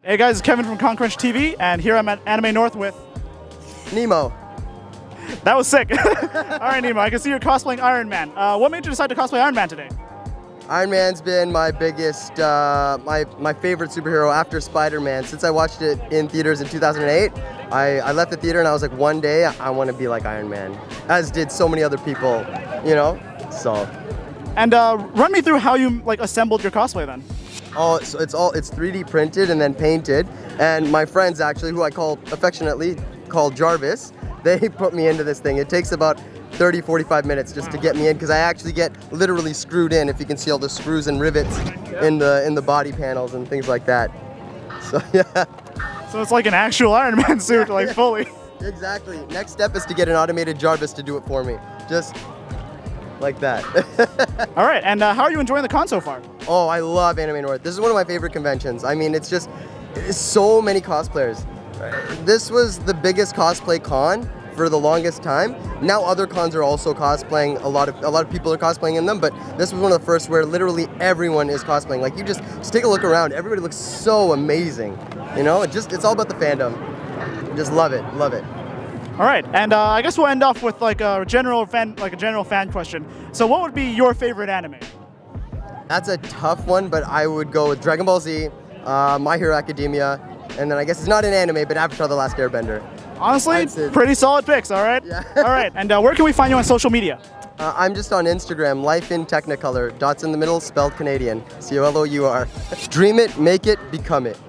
Hey guys, it's Kevin from Conquench TV, and here I'm at Anime North with... Nemo. That was sick. Alright Nemo, I can see you're cosplaying Ironman. What made you decide to cosplay Ironman today? Iron Man's been my biggest, my favorite superhero after Spider-Man. Since I watched it in theaters in 2008, I left the theater and I was like, one day I want to be like Iron Man, as did so many other people, you know, so. And run me through how you assembled your cosplay then. Oh, so it's 3D printed and then painted. And my friends actually, who I affectionately call Jarvis, they put me into this thing. It takes about 30-45 minutes just to get me in, because I actually get literally screwed in, if you can see all the screws and rivets in the body panels and things like that. So yeah. So it's like an actual Iron Man suit, fully. Exactly. Next step is to get an automated Jarvis to do it for me. Just like that. All right, and how are you enjoying the con so far? Oh, I love Anime North. This is one of my favorite conventions. I mean, it's so many cosplayers. This was the biggest cosplay con for the longest time. Now other cons are also cosplaying. A lot of people are cosplaying in them, but this was one of the first where literally everyone is cosplaying. Like, you just take a look around. Everybody looks so amazing. You know, it's all about the fandom. Just love it, love it. All right, and I guess we'll end off with a general fan question. So, what would be your favorite anime? That's a tough one, but I would go with Dragon Ball Z, My Hero Academia, and then I guess it's not an anime, but Avatar: The Last Airbender. Honestly, pretty solid picks. All right. Yeah. All right, and where can we find you on social media? I'm just on Instagram, Life in Technicolor, dots in the middle, spelled Canadian, COLOUR. Dream it, make it, become it.